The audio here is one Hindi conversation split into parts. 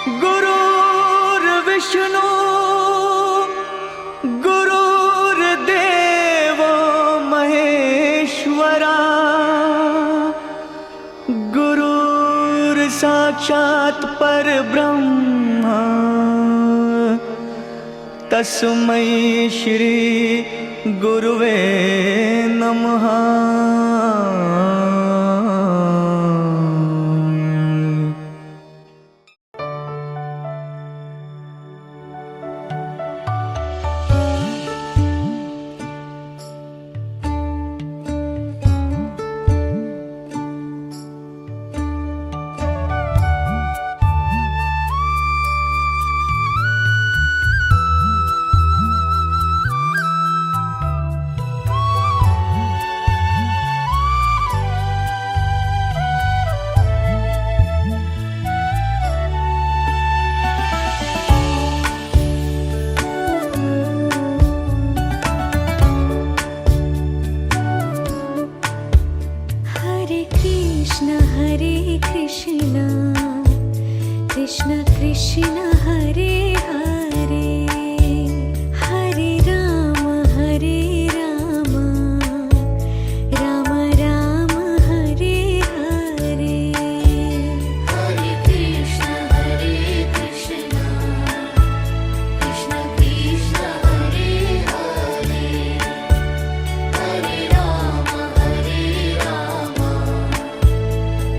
गुरुर्विष्णु गुरुर्देवो महेश्वरा गुरुर्साक्षात् परब्रह्मा तस्मै श्री गुरुवे नमः। कृष्ण कृष्ण हरे हरे हरे राम राम राम हरे हरे। हरे कृष्ण कृष्ण कृष्ण हरे हरे हरे राम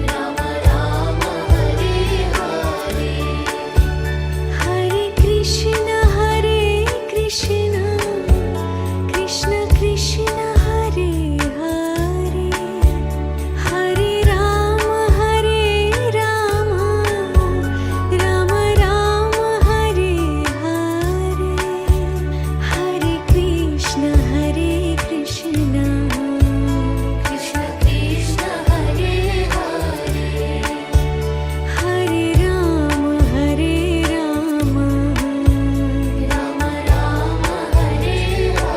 राम राम हरे हरे। हरे कृष्ण कृष्ण कृष्ण हरे हरे हरे राम राम राम हरे हरे। हरे कृष्ण कृष्ण कृष्ण कृष्ण हरे हरे हरे राम राम राम हरे हरे।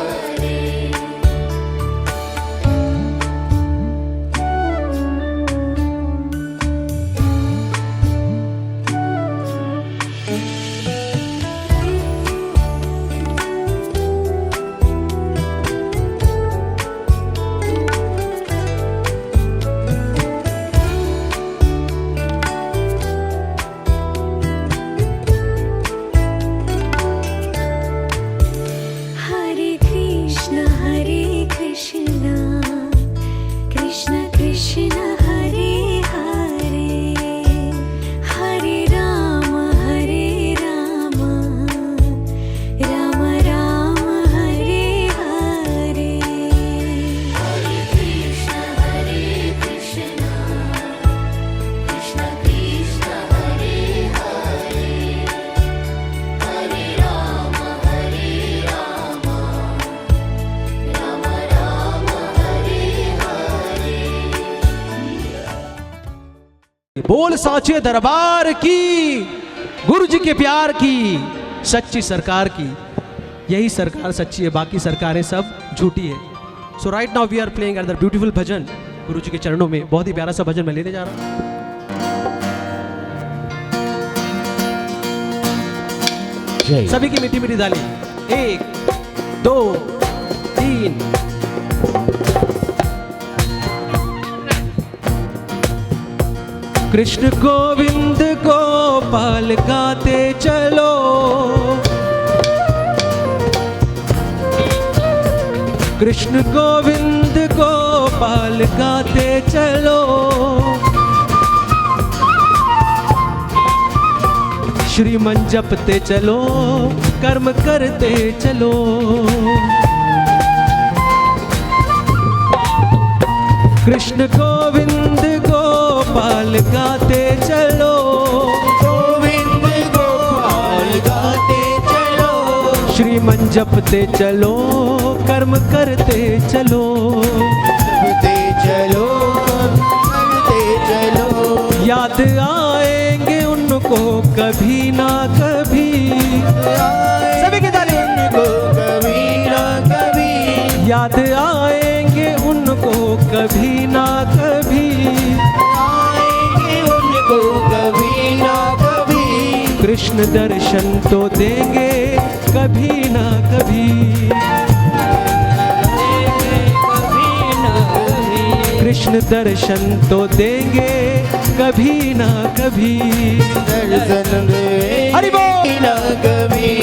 हरे कृष्ण कृष्ण कृष्ण हरे हरे हरे राम राम हरे हरे। हरे कृष्ण कृष्ण कृष्ण हरे हरे हरे राम राम हरे हरे। बोल साचे दरबार की, गुरु जी के प्यार की, सच्ची सरकार की। यही सरकार सच्ची है, बाकी सरकारें सब झूठी है। So right now we are playing at the beautiful bhajan गुरु जी के चरणों में। बहुत ही प्यारा सा भजन मैं लेने जा रहा हूँ। सभी की मीठी मीठी ताली। 1 2 3। कृष्ण गोविंद गोपाल गाते चलो, कृष्ण गोविंद गोपाल गाते चलो। श्रीमन जपते चलो, कर्म करते चलो। कृष्ण गोविंद गोपाल गाते चलो, गोविंद गोपाल गाते चलो। श्रीमन जपते चलो, कर्म करते चलो। जपते चलो, करते चलो। याद आएंगे उनको कभी ना कभी। सभी की ताली। उनको कभी ना कभी, याद आएंगे उनको कभी ना कभी। आएंगे उनको कभी ना कभी। कृष्ण दर्शन तो देंगे कभी ना कभी, कृष्ण दर्शन तो देंगे कभी ना कभी। दर्शन दे हरि बोल। न कभी।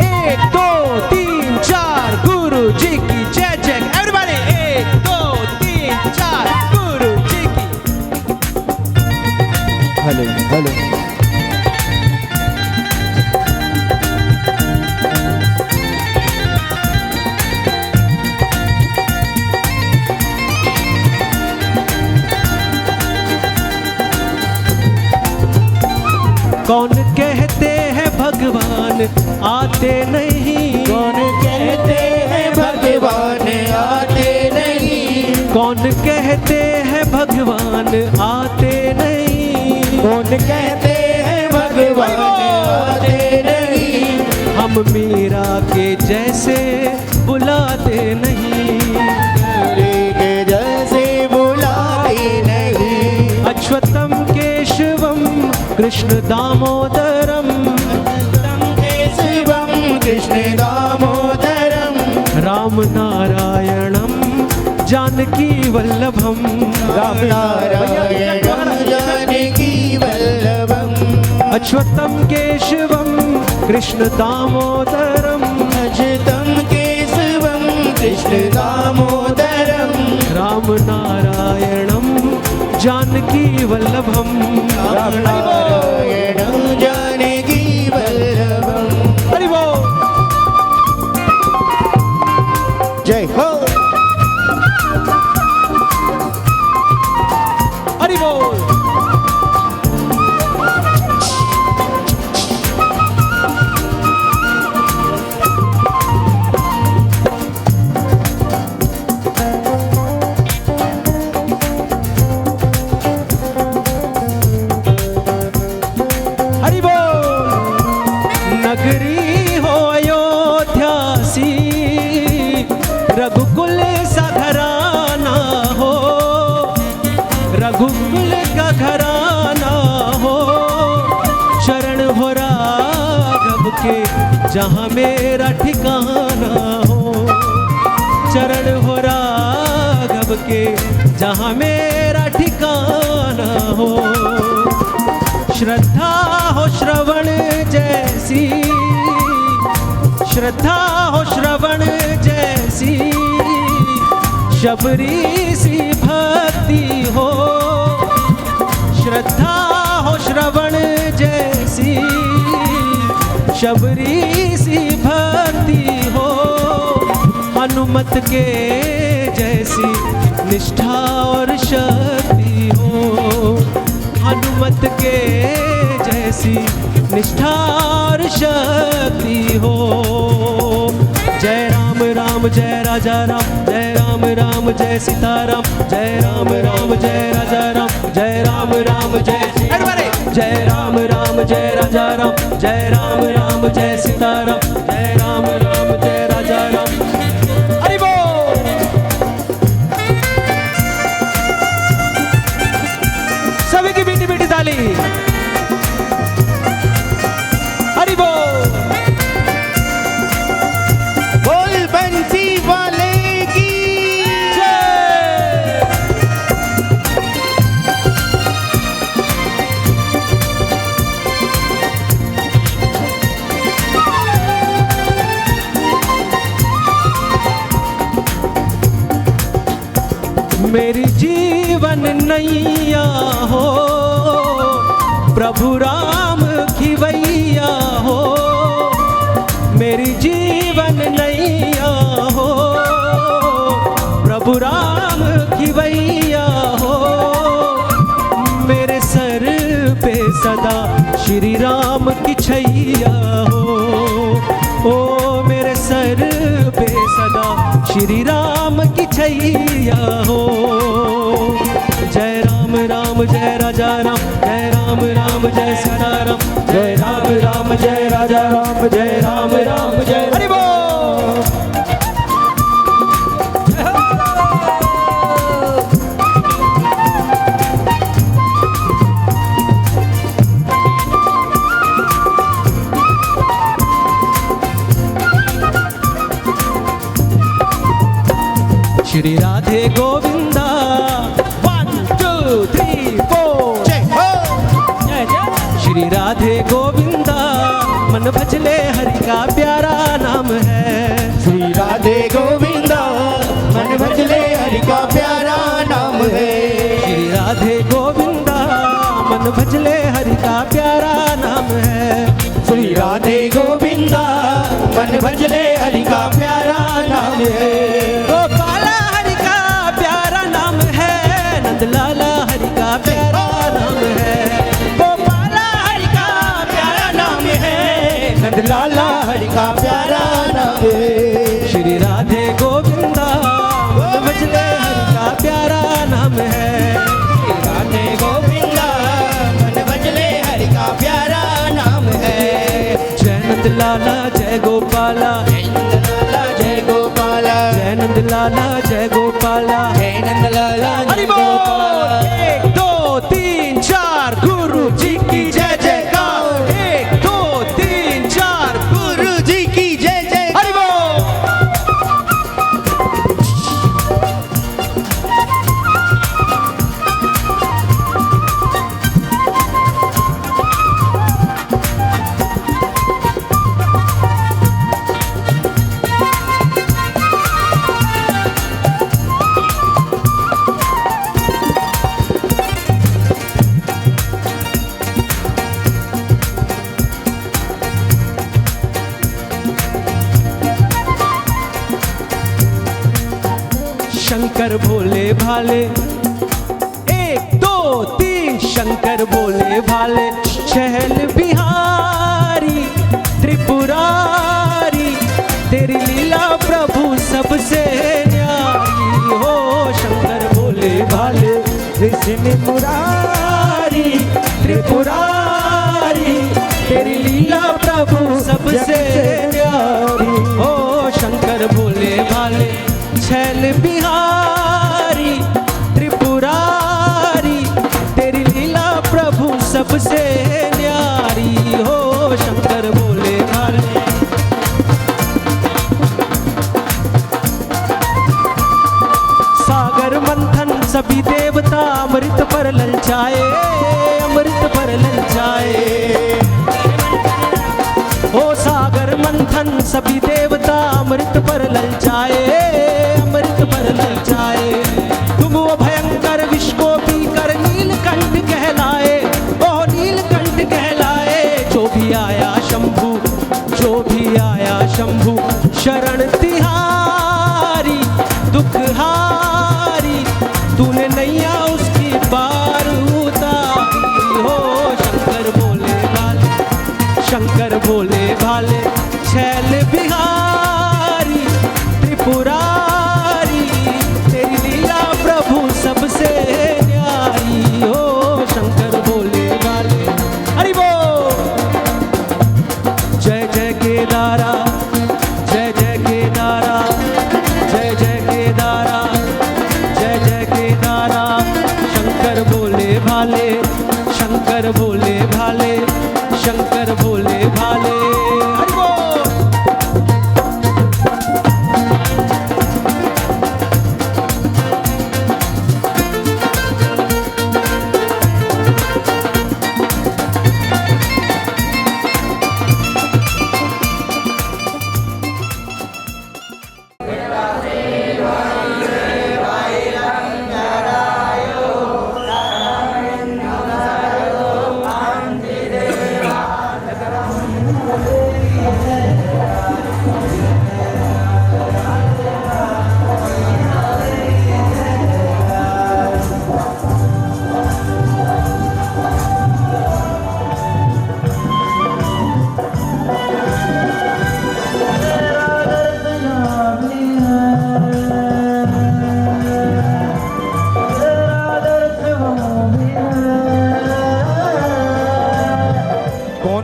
1 2 3 4 गुरु जी की जय जय। एवरीबॉडी 1 2 3 4 गुरु जी की। Hello hello. कौन कहते हैं भगवान आते नहीं, कौन कहते हैं भगवान आते नहीं, कौन कहते हैं भगवान आते नहीं, कौन कहते हैं भगवान आते नहीं, हम मीरा के जैसे बुलाते नहीं, मीरे के जैसे बुलाते नहीं, अश्वत्थम केशवम कृष्ण दामोदरम, शिवम कृष्ण दामोदरम, राम नारायणम जानकी वल्लभम, राम नारायणम जानकी वल्लभम, अश्वत्थम केशवम कृष्ण दामोदरम, अच्युतम केशवम कृष्ण दामोदरम, राम नारायणम जानकी वल्लभम। राम नारायणम जानकी वल्लभम। हरि बोल। जय हो। हरि बोल। हरि बोल। नगरी हो अयोध्या सी, रघुकुल सा घराना हो, रघुकुल का घराना हो, शरण हो राघव के जहाँ मेरा ठिकाना हो, चरण हो राघव के जहाँ मेरा ठिकाना हो, श्रद्धा हो श्रवण जैसी, श्रद्धा हो श्रवण जैसी, शबरी सी भक्ति हो, श्रद्धा हो श्रवण जैसी, शबरी सी भक्ति हो, हनुमत के जैसी निष्ठा और शक्ति हो, हनुमत के जैसी निष्ठा और शक्ति हो। जय राम राम जय राजा राम, जय राम राम जय सीताराम, जय राम राम जय राजा राम, जय राम राम जय जय राम राम जय राजा राम, जय राम राम जय सीताराम, जय राम राम जय राजा राम। हरि बोल। सभी की मीठी मीठी ताली। हरि बोल। बोल बंसी वाले की जय। मेरी जीवन नैया हो, प्रभु राम खिवैया हो, मेरी जीवन नैया हो, प्रभु राम खिवैया हो, मेरे सर पे सदा श्री राम की छैया हो, ओ मेरे सर पे सदा श्री राम की छैया हो। जय राम राम जय राजा राम, जय राम राम जय सीताराम, जय राम राम जय राजा राम, जय राम राम जय। हरि बोल। श्री राधे गोविंदा 1 2 3 4 जय हो जय जय श्री राधे गोविंदा मन भजले हरि का प्यारा नाम है श्री राधे गोविंदा मन भजले हरि का प्यारा नाम है श्री राधे गोविंदा मन भजले हरि का प्यारा नाम है श्री राधे गोविंदा मन भजले हरि का प्यारा नाम है गोपाला हरि का प्यारा नाम है नंदलाला हरि का प्यारा नाम है गोपाला हरि का प्यारा नाम है नंदलाला हरि का प्यारा नाम है श्री राधे गोविंदा मन भजले हरि का प्यारा नाम है श्री राधे गोविंदा मन भजले हरि का प्यारा नाम है जय नंदलाला जय गोपाला नंदलाला जय गोपाला जय नंदलाला जय गोपाला जय नंदलाला हरि जय बोल गोपाला 1 2 3 4 गुरु जी की जय जयकार 1 2 3 4 गुरु जी की जय जय हरि बोल शंकर भोले भाले 1 2 3 शंकर भोले भाले चहल बिहारी त्रिपुरारी तेरी लीला प्रभु सबसे न्यारी हो शंकर भोले भाले कृष्ण मुरारी त्रिपुरारी तेरी लीला प्रभु सबसे न्यारी हो शंकर भोले भाले छैल बिहारी त्रिपुरारी तेरी लीला प्रभु सबसे न्यारी हो शंकर भोले भाले सागर मंथन सभी देवता अमृत पर ललचाए अमृत पर ललचाए ओ सागर मंथन सभी देवता अमृत पर ललचाए अमृत पर ललचाए तुम वो भयंकर विष को पीकर नीलकंठ कहलाए ओ नीलकंठ कहलाए जो भी आया शंभु शरण तिहारी दुखहारी तूने नैया उसकी पार उतारी हो शंकर भोले भाले छैल बिहारी त्रिपुरारी तेरी लीला प्रभु सबसे न्यारी हो शंकर भोले भाले हरि बोल जय जय केदारा जय जय केदारा जय जय केदारा जय जय केदारा शंकर भोले भाले शंकर भोले भाले शंकर भोले भाले हरि बोल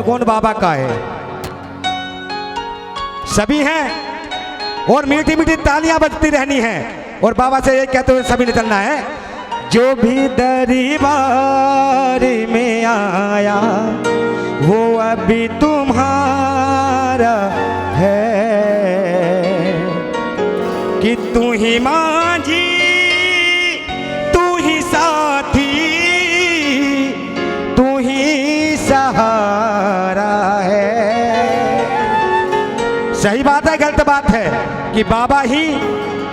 कौन बाबा का है? सभी हैं और मीठी मीठी तालियां बजती रहनी है और बाबा से ये कहते हुए सभी निकलना है। जो भी दरबार में आया वो अभी तुम्हारा है कि तू ही मांझी सहारा है। सही बात है, गलत बात है कि बाबा ही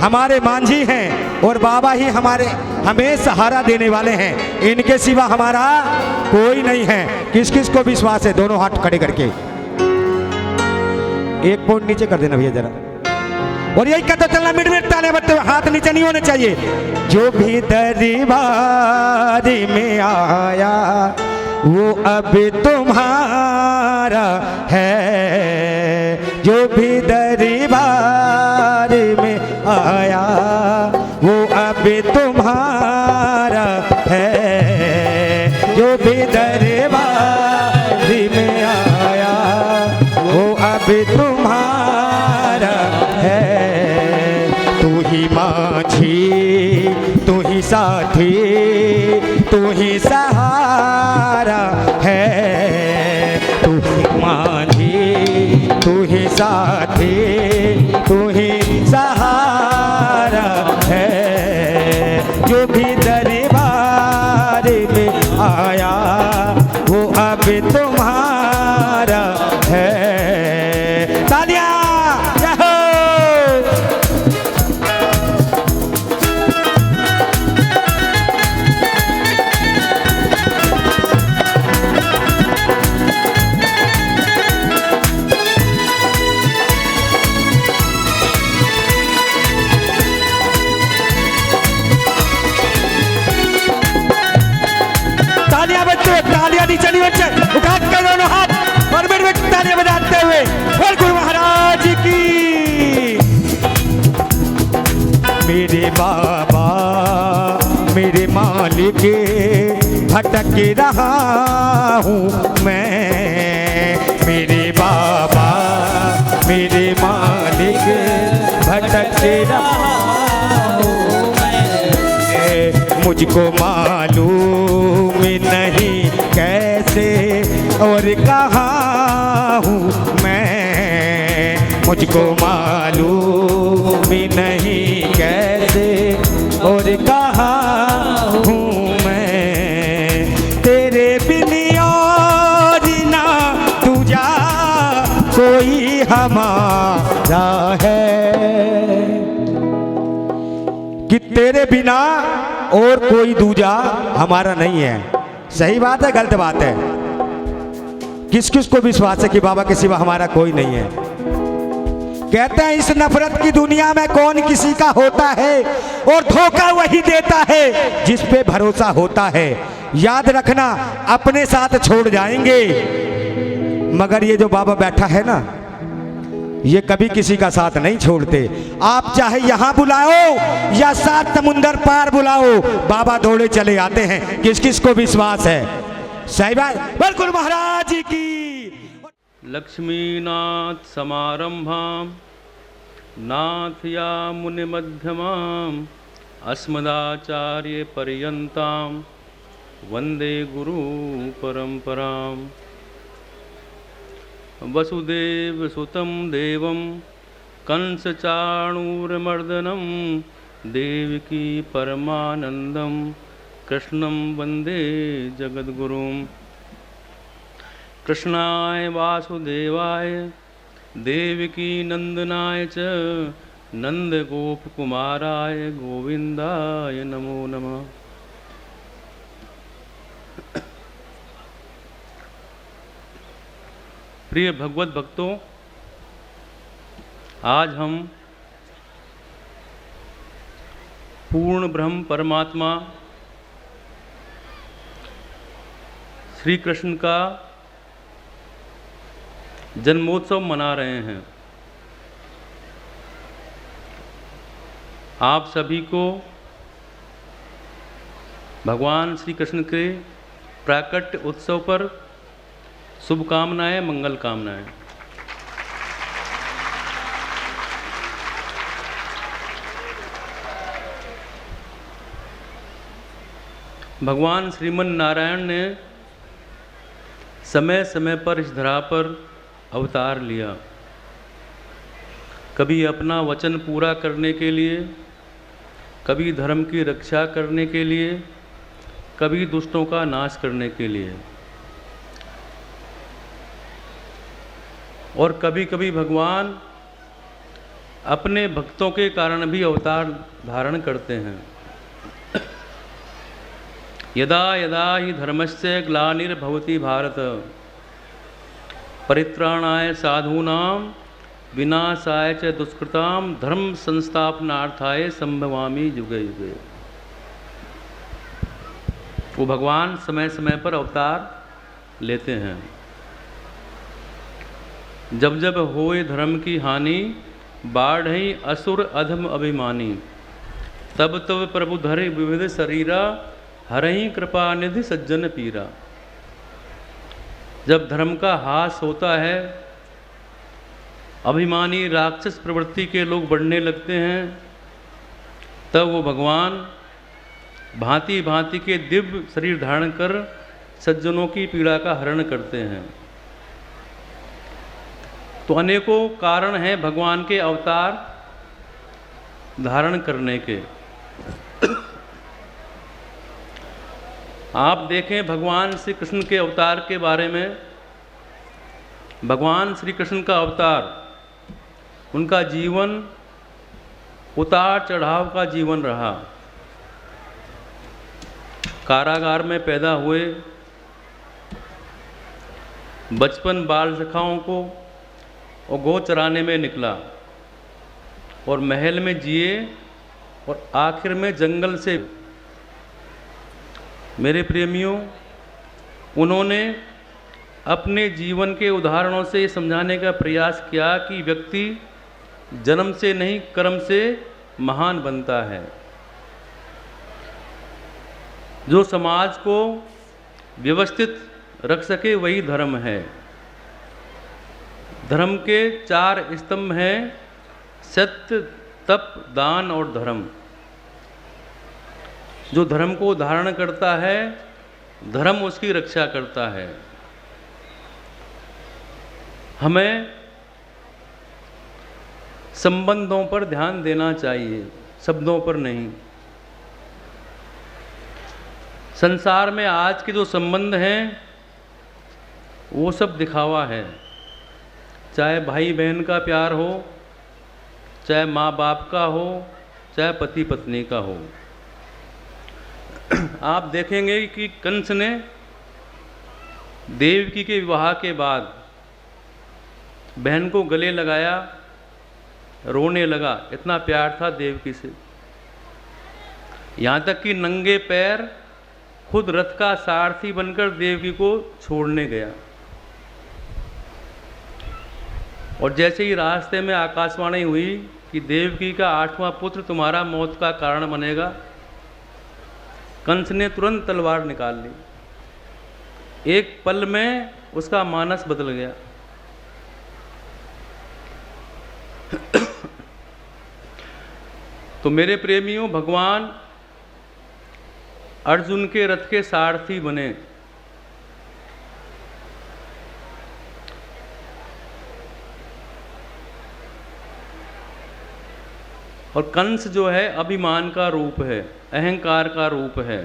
हमारे मांझी हैं और बाबा ही हमारे हमें सहारा देने वाले हैं, इनके सिवा हमारा कोई नहीं है। किस किस को विश्वास है? दोनों हाथ खड़े करके एक पॉइंट नीचे कर देना भैया जरा, और यही कहते चलना, मिट मिट ताने बजते हुए, हाथ नीचे नहीं होने चाहिए। जो भी दरबार में आया वो अब तुम्हारा है। जो भी दरबार में आया वो अब तुम्हारा है। जो भी दरबार में आया वो अब तुम्हारा है। तू ही माझी, तू ही साथी, तू ही सहारा है। तू ही माझी, तू ही साथी, तू ही सहारा है। जो भी दरबार में आया वो अब तुम्हारा है। तालियां! यहो! तालियां बच्चों, तालियां नीचे नहीं बच्चे, उठा के दोनों हाथ और मिट मिट तालियां बजाते हुए बोल गुरु महाराज की। मेरे बाबा मेरे मालिक भटक रहा हूँ मैं। मेरे बाबा मेरे मालिक भटक रहा हूँ मैं। मुझको मालूम नहीं कैसे और कहाँ हूँ मैं। मुझको मालूम नहीं कैसे और कहाँ हूँ मैं। तेरे बिन और ना तुझा कोई हमारा है, कि तेरे बिना और कोई दूजा हमारा नहीं है। सही बात है, गलत बात है? किस किस को विश्वास है कि बाबा के सिवा हमारा कोई नहीं है? कहते हैं इस नफरत की दुनिया में कौन किसी का होता है, और धोखा वही देता है जिस पे भरोसा होता है। याद रखना, अपने साथ छोड़ जाएंगे, मगर ये जो बाबा बैठा है ना, ये कभी किसी का साथ नहीं छोड़ते। आप चाहे यहां बुलाओ या 7 समुंदर पार बुलाओ, बाबा दौड़े चले आते हैं। किस किस को विश्वास है? सही बात, बिल्कुल महाराज की। लक्ष्मीनाथ समारंभां नाथया मुनिमध्यमाम् अस्मदाचार्य पर्यन्तां वन्दे गुरु परंपराम्। वसुदेव सुतं देवं कंसचाणूरमर्दनं देवकी परमानंदं कृष्णं वन्दे जगद्गुरुं। कृष्णाय वासुदेवाय देवकी नंदनाय च नंदगोपकुमाराय गोविंदाय नमो नमः। प्रिय भगवत भक्तों, आज हम पूर्ण ब्रह्म परमात्मा श्री कृष्ण का जन्मोत्सव मना रहे हैं। आप सभी को भगवान श्री कृष्ण के प्राकट्य उत्सव पर शुभकामनाएं, मंगल कामनाएं। भगवान श्रीमन नारायण ने समय समय पर इस धरा पर अवतार लिया, कभी अपना वचन पूरा करने के लिए, कभी धर्म की रक्षा करने के लिए, कभी दुष्टों का नाश करने के लिए। और कभी कभी भगवान अपने भक्तों के कारण भी अवतार धारण करते हैं। यदा यदा हि धर्मस्य ग्लानिर्भवति भारत परित्राणाय साधूनां विनाशाय च दुष्कृतां धर्म संस्थापनार्थाय संभवामि युगे युगे। वो भगवान समय समय पर अवतार लेते हैं। जब जब होए धर्म की हानि बाढ़ई असुर अधम अभिमानी, तब तब प्रभु धरे विविध शरीरा हरहि कृपा निधि सज्जन पीरा। जब धर्म का हास होता है, अभिमानी राक्षस प्रवृत्ति के लोग बढ़ने लगते हैं, तब वो भगवान भांति भांति के दिव्य शरीर धारण कर सज्जनों की पीड़ा का हरण करते हैं। तो अनेकों कारण हैं भगवान के अवतार धारण करने के। आप देखें भगवान श्री कृष्ण के अवतार के बारे में। भगवान श्री कृष्ण का अवतार, उनका जीवन उतार चढ़ाव का जीवन रहा। कारागार में पैदा हुए, बचपन बाल सखाओं को और गौ चराने में निकला और महल में जिए और आखिर में जंगल से। मेरे प्रेमियों, उन्होंने अपने जीवन के उदाहरणों से समझाने का प्रयास किया कि व्यक्ति जन्म से नहीं कर्म से महान बनता है। जो समाज को व्यवस्थित रख सके वही धर्म है। धर्म के 4 स्तंभ हैं, सत्य, तप, दान और धर्म। जो धर्म को धारण करता है, धर्म उसकी रक्षा करता है। हमें संबंधों पर ध्यान देना चाहिए, शब्दों पर नहीं। संसार में आज के जो संबंध हैं वो सब दिखावा है। चाहे भाई बहन का प्यार हो, चाहे माँ बाप का हो, चाहे पति पत्नी का हो। आप देखेंगे कि कंस ने देवकी के विवाह के बाद बहन को गले लगाया, रोने लगा, इतना प्यार था देवकी से। यहाँ तक कि नंगे पैर खुद रथ का सारथी बनकर देवकी को छोड़ने गया। और जैसे ही रास्ते में आकाशवाणी हुई कि देवकी का 8वां पुत्र तुम्हारा मौत का कारण बनेगा, कंस ने तुरंत तलवार निकाल ली। एक पल में उसका मानस बदल गया। तो मेरे प्रेमियों, भगवान अर्जुन के रथ के सारथी बने। और कंस जो है अभिमान का रूप है, अहंकार का रूप है।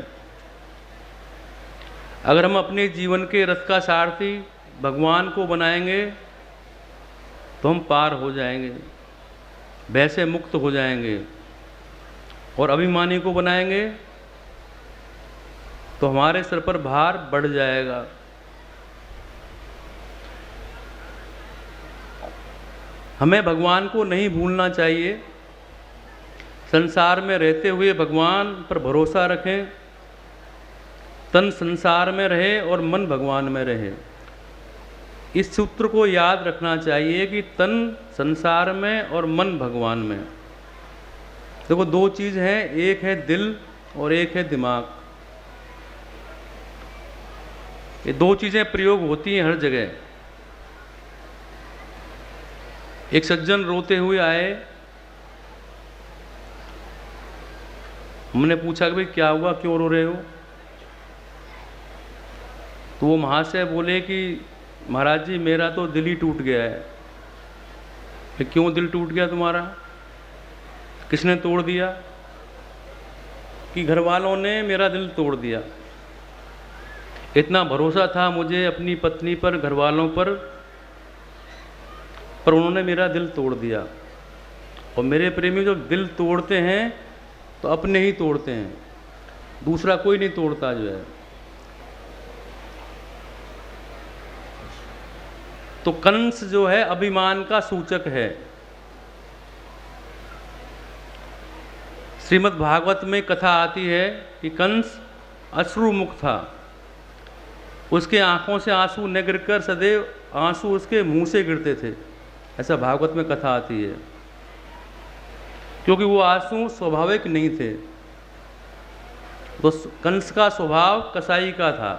अगर हम अपने जीवन के रथ का सारथी भगवान को बनाएंगे तो हम पार हो जाएंगे, भय से मुक्त हो जाएंगे। और अभिमानी को बनाएंगे तो हमारे सिर पर भार बढ़ जाएगा। हमें भगवान को नहीं भूलना चाहिए। संसार में रहते हुए भगवान पर भरोसा रखें। तन संसार में रहे और मन भगवान में रहे। इस सूत्र को याद रखना चाहिए कि तन संसार में और मन भगवान में। देखो, 2 चीज़ हैं, एक है दिल और एक है दिमाग। ये 2 चीज़ें प्रयोग होती हैं हर जगह। एक सज्जन रोते हुए आए, हमने पूछा कि भाई क्या हुआ, क्यों रो रहे हो? तो वो महाशय बोले कि महाराज जी, मेरा तो दिल ही टूट गया है। फिर क्यों दिल टूट गया तुम्हारा? किसने तोड़ दिया? कि घर वालों ने मेरा दिल तोड़ दिया। इतना भरोसा था मुझे अपनी पत्नी पर, घर वालों पर, पर उन्होंने मेरा दिल तोड़ दिया। और मेरे प्रेमी जब दिल तोड़ते हैं तो अपने ही तोड़ते हैं, दूसरा कोई नहीं तोड़ता जो है। तो कंस जो है अभिमान का सूचक है। श्रीमद् भागवत में कथा आती है कि कंस अश्रुमुख था, उसके आंखों से आंसू न गिरकर सदैव आंसू उसके मुंह से गिरते थे, ऐसा भागवत में कथा आती है। क्योंकि वो आंसू स्वाभाविक नहीं थे। तो कंस का स्वभाव कसाई का था।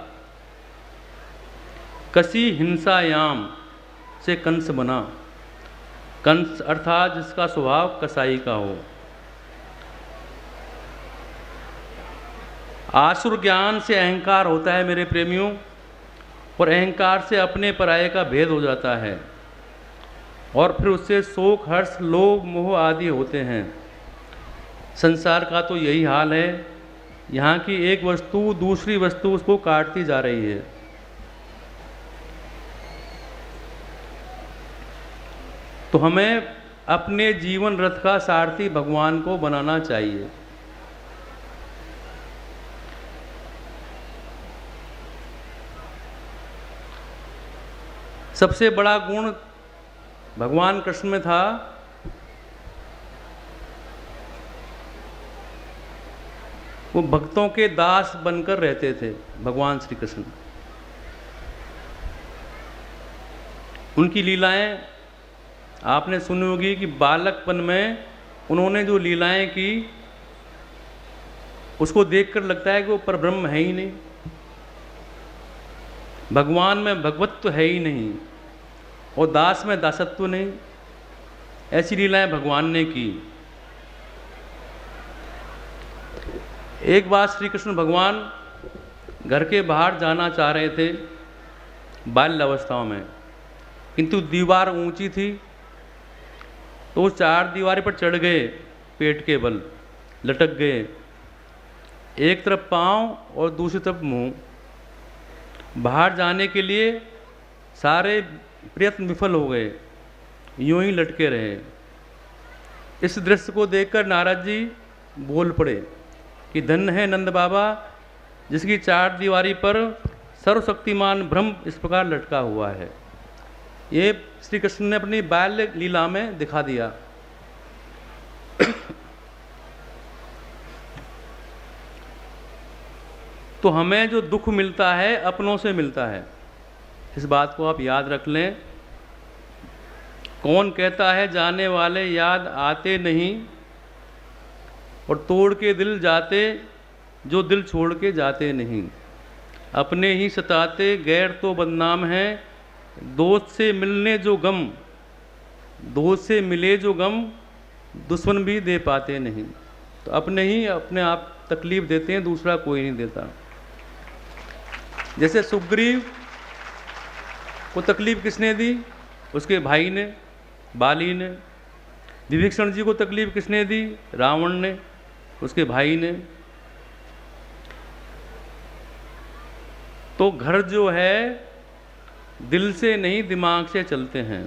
कसी हिंसायाम से कंस बना। कंस अर्थात जिसका स्वभाव कसाई का हो। आसुर ज्ञान से अहंकार होता है मेरे प्रेमियों, और अहंकार से अपने पराये का भेद हो जाता है, और फिर उससे शोक, हर्ष, लोभ, मोह आदि होते हैं। संसार का तो यही हाल है। यहाँ की एक वस्तु दूसरी वस्तु उसको काटती जा रही है। तो हमें अपने जीवन रथ का सारथी भगवान को बनाना चाहिए। सबसे बड़ा गुण भगवान कृष्ण में था वो भक्तों के दास बनकर रहते थे। भगवान श्री कृष्ण, उनकी लीलाएं आपने सुनी होगी कि बालकपन में उन्होंने जो लीलाएं की उसको देखकर लगता है कि वो परब्रह्म है ही नहीं, भगवान में भगवत्व है ही नहीं, और दास में दासत्व नहीं। ऐसी लीलाएं भगवान ने की। एक बार श्री कृष्ण भगवान घर के बाहर जाना चाह रहे थे बाल्यावस्था में, किंतु दीवार ऊंची थी तो वो चार दीवारी पर चढ़ गए, पेट के बल लटक गए, एक तरफ पांव और दूसरी तरफ मुंह। बाहर जाने के लिए सारे प्रयत्न विफल हो गए, यूं ही लटके रहे। इस दृश्य को देखकर नारद जी बोल पड़े कि धन्य है नंद बाबा जिसकी चार दीवारी पर सर्वशक्तिमान ब्रह्म इस प्रकार लटका हुआ है। ये श्री कृष्ण ने अपनी बाल्य लीला में दिखा दिया। तो हमें जो दुख मिलता है अपनों से मिलता है, इस बात को आप याद रख लें। कौन कहता है जाने वाले याद आते नहीं, और तोड़ के दिल जाते जो दिल छोड़ के जाते नहीं। अपने ही सताते गैर तो बदनाम है, दोस्त से मिलने जो गम, दोस्त से मिले जो गम दुश्मन भी दे पाते नहीं। तो अपने ही अपने आप तकलीफ देते हैं, दूसरा कोई नहीं देता। जैसे सुग्रीव को तकलीफ किसने दी? उसके भाई ने, बाली ने। विभीषण जी को तकलीफ किसने दी? रावण ने, उसके भाई ने। तो घर जो है दिल से नहीं दिमाग से चलते हैं।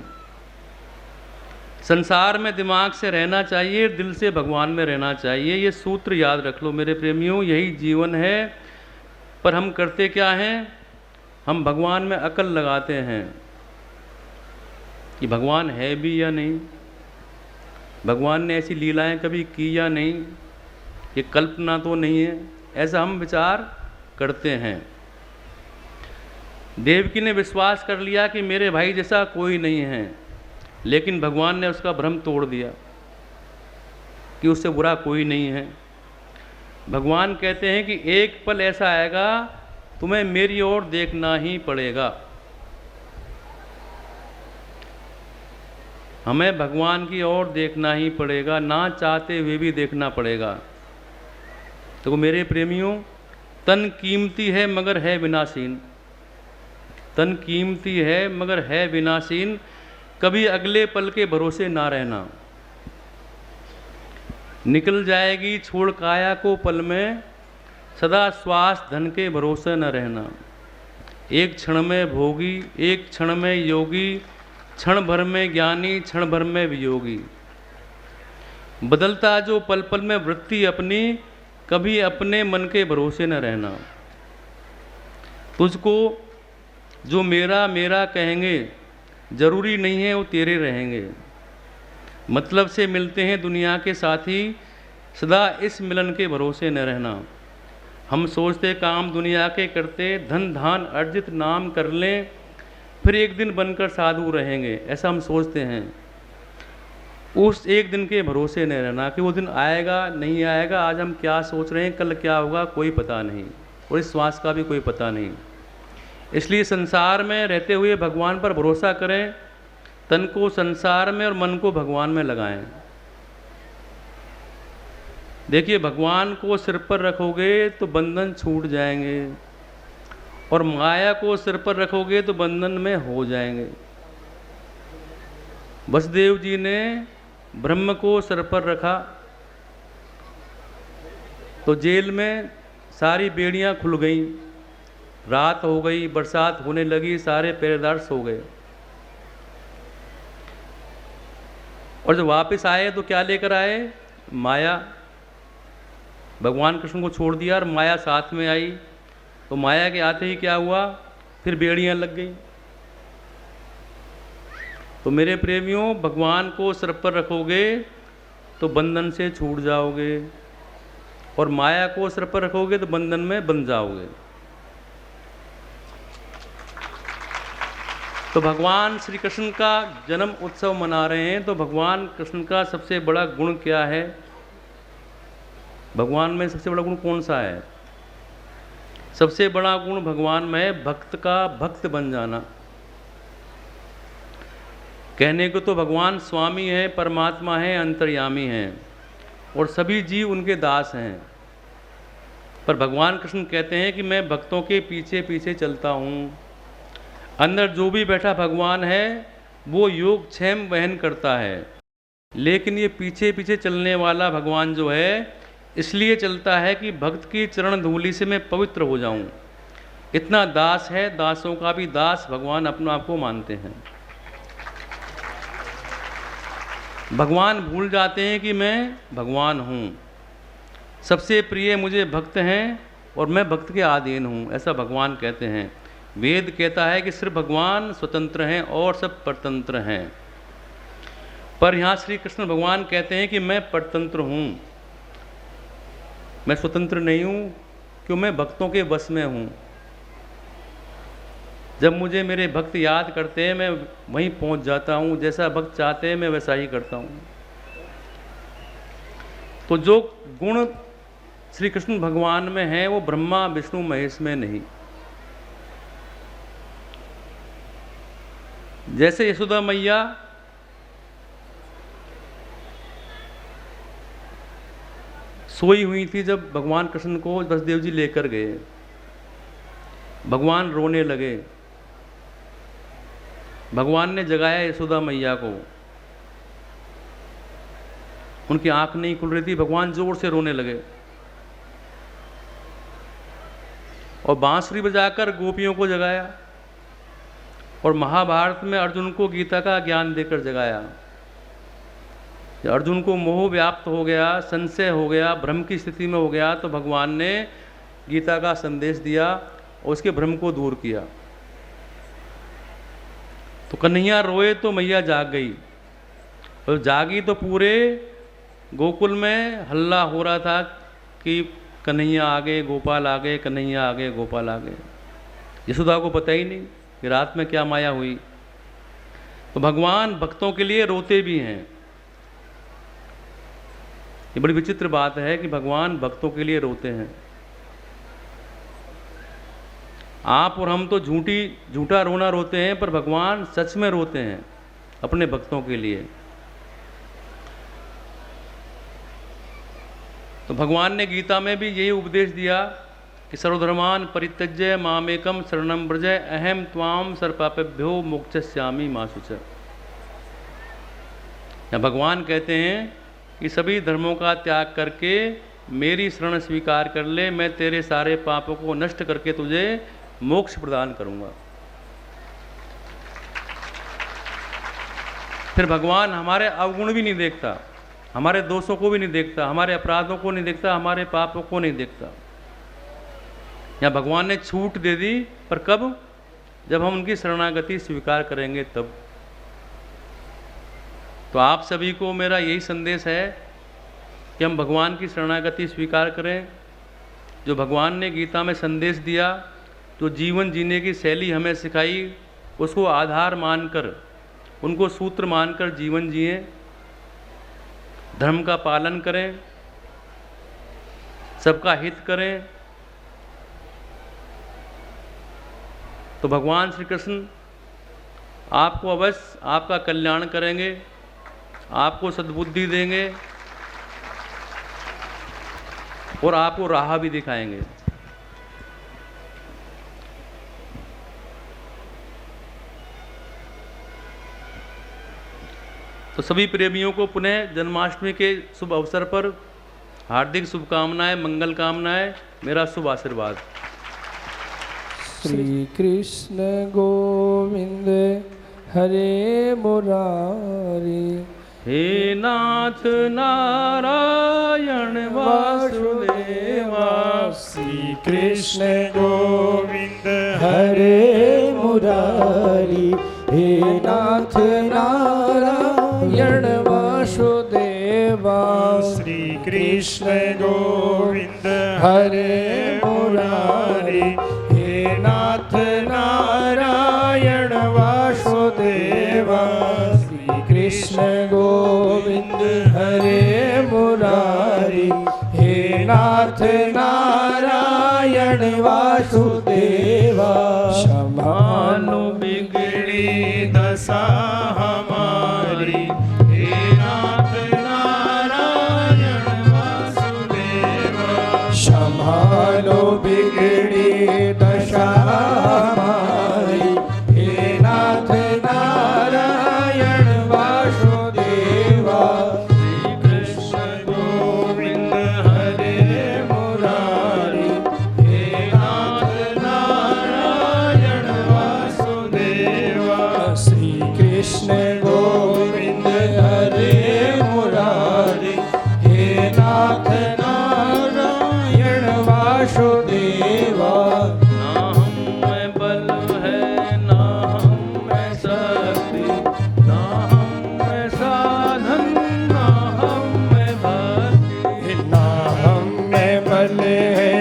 संसार में दिमाग से रहना चाहिए, दिल से भगवान में रहना चाहिए। ये सूत्र याद रख लो मेरे प्रेमियों, यही जीवन है। पर हम करते क्या हैं? हम भगवान में अकल लगाते हैं कि भगवान है भी या नहीं, भगवान ने ऐसी लीलाएं कभी की या नहीं, ये कल्पना तो नहीं है, ऐसा हम विचार करते हैं। देवकी ने विश्वास कर लिया कि मेरे भाई जैसा कोई नहीं है, लेकिन भगवान ने उसका भ्रम तोड़ दिया कि उससे बुरा कोई नहीं है। भगवान कहते हैं कि एक पल ऐसा आएगा तुम्हें मेरी ओर देखना ही पड़ेगा। हमें भगवान की ओर देखना ही पड़ेगा, ना चाहते हुए भी देखना पड़ेगा। तो मेरे प्रेमियों, तन कीमती है मगर है विनाशीन। तन कीमती है मगर है विनाशीन। कभी अगले पल के भरोसे ना रहना। निकल जाएगी छोड़ काया को पल में, सदा श्वास धन के भरोसे न रहना। एक क्षण में भोगी, एक क्षण में योगी, क्षण भर में ज्ञानी क्षण भर में वियोगी। बदलता जो पल पल में वृत्ति अपनी, कभी अपने मन के भरोसे न रहना। तुझको जो मेरा मेरा कहेंगे, जरूरी नहीं है वो तेरे रहेंगे। मतलब से मिलते हैं दुनिया के साथी, सदा इस मिलन के भरोसे न रहना। हम सोचते काम दुनिया के करते, धन धान अर्जित नाम कर लें, फिर एक दिन बनकर साधु रहेंगे, ऐसा हम सोचते हैं। उस एक दिन के भरोसे नहीं रहना कि वो दिन आएगा नहीं आएगा। आज हम क्या सोच रहे हैं, कल क्या होगा कोई पता नहीं, और इस श्वास का भी कोई पता नहीं। इसलिए संसार में रहते हुए भगवान पर भरोसा करें, तन को संसार में और मन को भगवान में लगाएं। देखिए, भगवान को सिर पर रखोगे तो बंधन छूट जाएंगे, और माया को सिर पर रखोगे तो बंधन में हो जाएंगे। वसुदेव जी ने ब्रह्म को सिर पर रखा तो जेल में सारी बेड़ियां खुल गईं, रात हो गई, बरसात होने लगी, सारे पहरेदार सो गए। और जब वापस आए तो क्या लेकर आए? माया। भगवान कृष्ण को छोड़ दिया और माया साथ में आई, तो माया के आते ही क्या हुआ? फिर बेड़ियां लग गई। तो मेरे प्रेमियों, भगवान को सिर पर रखोगे तो बंधन से छूट जाओगे, और माया को सिर पर रखोगे तो बंधन में बंध जाओगे। तो भगवान श्री कृष्ण का जन्म उत्सव मना रहे हैं, तो भगवान कृष्ण का सबसे बड़ा गुण क्या है? भगवान में सबसे बड़ा गुण कौन सा है? सबसे बड़ा गुण भगवान में भक्त का भक्त बन जाना। कहने को तो भगवान स्वामी है, परमात्मा है, अंतर्यामी हैं, और सभी जीव उनके दास हैं। पर भगवान कृष्ण कहते हैं कि मैं भक्तों के पीछे पीछे चलता हूँ। अंदर जो भी बैठा भगवान है वो योग क्षेम वहन करता है, लेकिन ये पीछे पीछे चलने वाला भगवान जो है इसलिए चलता है कि भक्त की चरण धूलि से मैं पवित्र हो जाऊं। इतना दास है, दासों का भी दास भगवान अपने आप को मानते हैं। भगवान भूल जाते हैं कि मैं भगवान हूँ, सबसे प्रिय मुझे भक्त हैं और मैं भक्त के अधीन हूँ, ऐसा भगवान कहते हैं। वेद कहता है कि सिर्फ भगवान स्वतंत्र हैं और सब परतंत्र हैं, पर यहाँ श्री कृष्ण भगवान कहते हैं कि मैं परतंत्र हूँ, मैं स्वतंत्र नहीं हूँ, क्यों? मैं भक्तों के वश में हूँ। जब मुझे मेरे भक्त याद करते हैं मैं वहीं पहुँच जाता हूँ, जैसा भक्त चाहते हैं मैं वैसा ही करता हूँ। तो जो गुण श्री कृष्ण भगवान में है वो ब्रह्मा विष्णु महेश में नहीं। जैसे यशोदा मैया सोई हुई थी, जब भगवान कृष्ण को वसुदेव जी लेकर गए, भगवान रोने लगे। भगवान ने जगाया यशोदा मैया को, उनकी आंख नहीं खुल रही थी, भगवान जोर से रोने लगे और बांसुरी बजाकर गोपियों को जगाया, और महाभारत में अर्जुन को गीता का ज्ञान देकर जगाया। अर्जुन को मोह व्याप्त हो गया, संशय हो गया, भ्रम की स्थिति में हो गया, तो भगवान ने गीता का संदेश दिया और उसके भ्रम को दूर किया। तो कन्हैया रोए तो मैया जाग गई, और जागी तो पूरे गोकुल में हल्ला हो रहा था कि कन्हैया आ गए, गोपाल आ गए, कन्हैया आ गए, गोपाल आ गए। यशोदा को पता ही नहीं कि रात में क्या माया हुई। तो भगवान भक्तों के लिए रोते भी हैं। ये बड़ी विचित्र बात है कि भगवान भक्तों के लिए रोते हैं। आप और हम तो झूठा रोना रोते हैं, पर भगवान सच में रोते हैं अपने भक्तों के लिए। तो भगवान ने गीता में भी यही उपदेश दिया कि सर्वधर्मान परित्यज्य मामेकम शरणं व्रज अहम त्वाम सर्वपापेभ्यो मोक्षयिष्यामि मा शुचः। भगवान कहते हैं कि सभी धर्मों का त्याग करके मेरी शरण स्वीकार कर ले, मैं तेरे सारे पापों को नष्ट करके तुझे मोक्ष प्रदान करूंगा। फिर भगवान हमारे अवगुण भी नहीं देखता, हमारे दोषों को भी नहीं देखता, हमारे अपराधों को नहीं देखता, हमारे पापों को नहीं देखता। या भगवान ने छूट दे दी, पर कब? जब हम उनकी शरणागति स्वीकार करेंगे तब। तो आप सभी को मेरा यही संदेश है कि हम भगवान की शरणागति स्वीकार करें। जो भगवान ने गीता में संदेश दिया, जो जीवन जीने की शैली हमें सिखाई, उसको आधार मानकर, उनको सूत्र मानकर जीवन जिए, धर्म का पालन करें, सबका हित करें। तो भगवान श्री कृष्ण आपको अवश्य आपका कल्याण करेंगे, आपको सद्बुद्धि देंगे और आपको राह भी दिखाएंगे। तो सभी प्रेमियों को पुनः जन्माष्टमी के शुभ अवसर पर हार्दिक शुभकामनाएं, मंगल कामनाएं, मेरा शुभ आशीर्वाद। श्री कृष्ण गोविंद हरे मुरारी, हे नाथ नारायण वासुदेवा। श्री कृष्ण गोविंद हरे मुरारी, हे नाथ नारायण वासुदेवा। श्री कृष्ण गोविंद हरे मुरारी, हे नाथ नारायण वासुदेवा। श्री कृष्ण गोविंद हरे मुरारी, हे नाथ नारायण वासुदेवा। क्षमानु बिगड़ी दशा हमारी, हे नाथ नारायण वासुदेवा। क्षमानु बिगड़ी दशा हमारी, हे नाथ नारायण वासुदेवा। श्री कृष्ण गोविंद हरे मुरारी, हे नाथ नारायण वासुदेवा। श्री कृष्ण गोविंद हरे मुरारी, हे नाथ नारायण वासुदेवा। ना हम में बल है, ना हम में शक्ति, ना हम में साधन, ना हम में भक्ति। ना हम में बल है,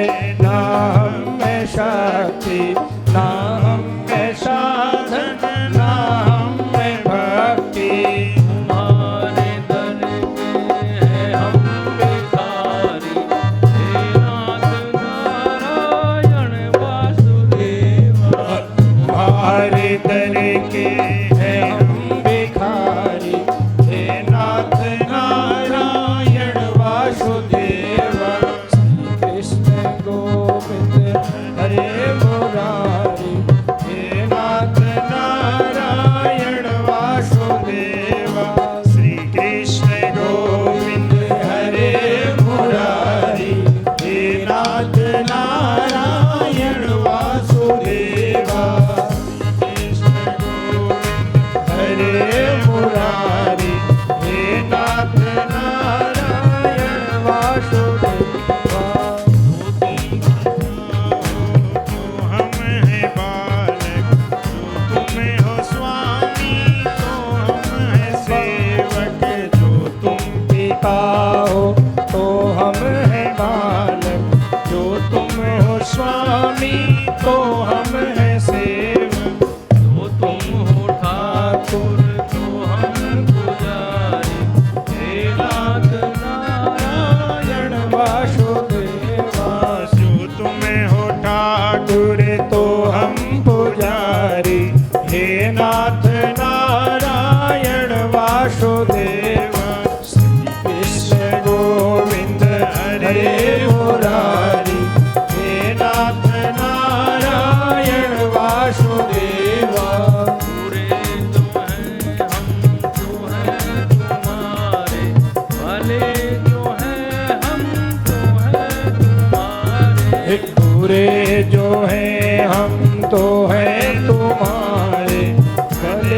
ना हम में शक्ति, ना हम में साधन, ना हम में भक्ति। तुम्हारे दर के हैं हम भिखारी, हे नाथ नारायण वासुदेवा। तुम्हारे दर के हैं हम भिखारी, हे नाथ नारायण वासुदेवा। श्री कृष्ण गोविंद हरे मुरारी, हे नाथ नारायण वासुदेवा। श्री कृष्ण गोविंद हरे मुरारी, हे नाथ नारायण वासुदेवा। कृष्ण गोविंद हरे मुरारी, हे नाथ नारायण वासुदेवा। हम हैं बालक, जो तुम हो स्वामी, तो हम हैं सेवक, जो तुम पिता हो तो हम हैं बालक, जो तुम हो स्वामी तो हम हैं सेवक। जो तुम हो ठाकुर, तो हम पुजारी, हे नाथ नारायण वासुदेवा। जो तुम्हें हो ठाकुर, तो हम पुजारी, हे नाथ नारायण वासुदेवा। श्री कृष्ण गोविंद हरे मुरारी, हे नाथ नारायण वासुदेवा। पूरे तो हैं हम, तो हैं तुम्हारे, भले जो हैं हम, तो हैं तुम्हारे। पूरे जो हैं हम तो हैं तुम्हारे, भले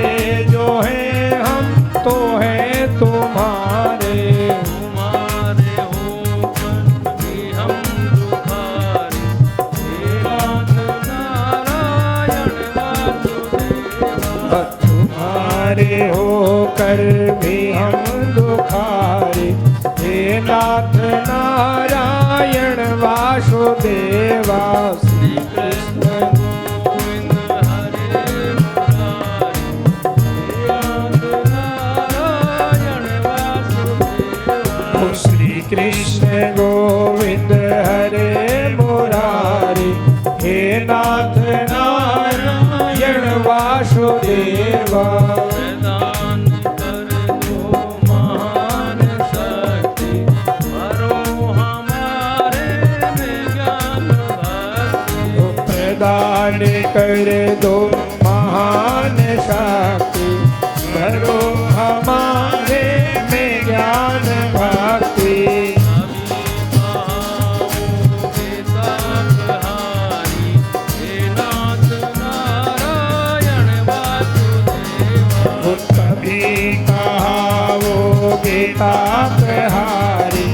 तुम्हारे होकर भी हम दुखारे। हे नाथ नारायण वासुदेवा श्री कृष्ण गोविंद हरे नारायण वासुदेवा। श्री कृष्ण गोविंद हरे मुरारी। हे नाथ नारायण वासुदेवा प्रदान कर दो महान शक्ति, भरो हमारे में ज्ञान भक्ति। प्रदान कर दो महान शक्ति, भरो हमारे में ज्ञान भक्ति। कभी कहाओगे तापहारी,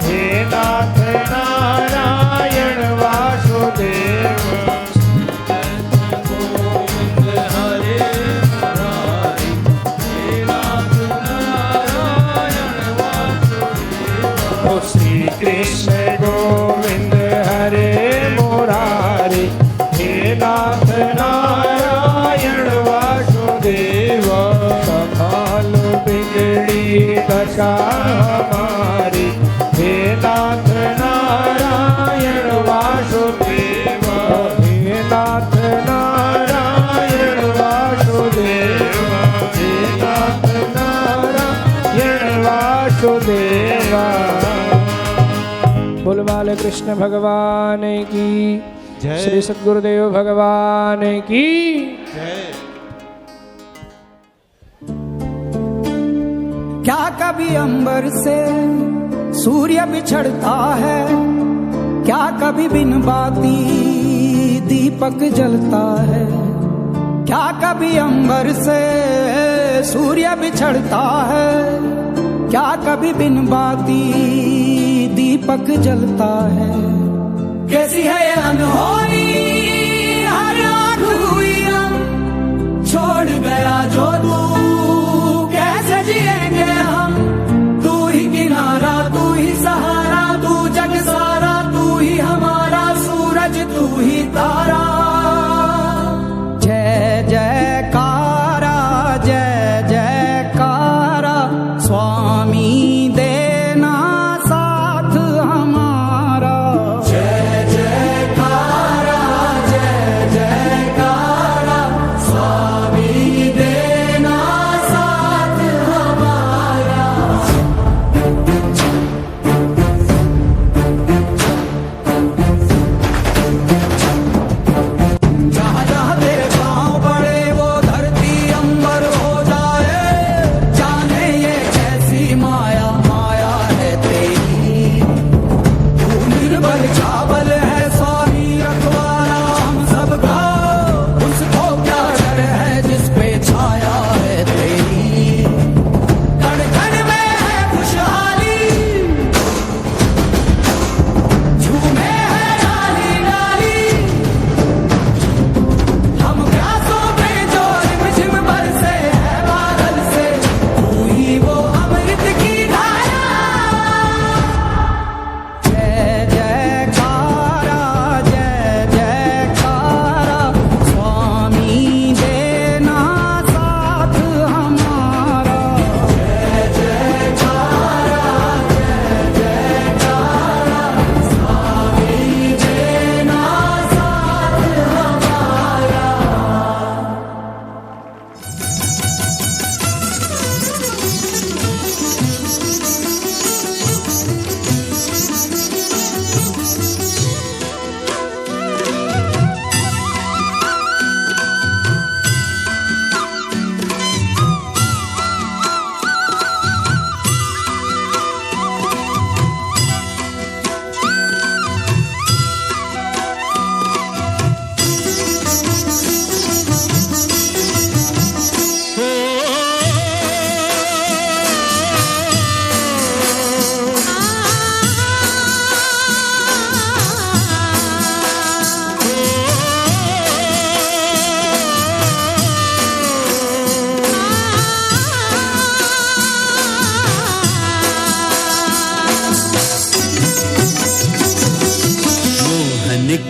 हे नाथ नारायण वासुदेव। गोविंद हरे मुरारी। हे नाथ नारायण वासुदेव। श्री कृष्ण गोविंद हरे मुरारी। हे नाथ नारायण वासुदेव। संभाल बिगड़ी दशा हमारी, हे नाथ नारायण वासुदेव। हे नाथ नारायण वासुदेव। हे नाथ नारायण वासुदेवा। बोल बाल कृष्ण भगवान की जय। श्री सद्गुरुदेव भगवान की क्या कभी अंबर से सूर्य बिछड़ता है, क्या कभी बिन बाती दीपक जलता है। क्या कभी अंबर से सूर्य बिछड़ता है, क्या कभी बिन बाती दीपक जलता है। कैसी है ये अनहोनी हर आँख हुई हम, छोड़ गया जो तू कैसे जिएंगे हम। तू ही किनारा, तू ही सहारा, तू जग सारा, तू ही हमारा सूरज, तू ही तारा। जय जयकारा, जय जयकारा, स्वामी देना साथ हमारा। जय जयकारा, जय जयकारा, स्वामी देना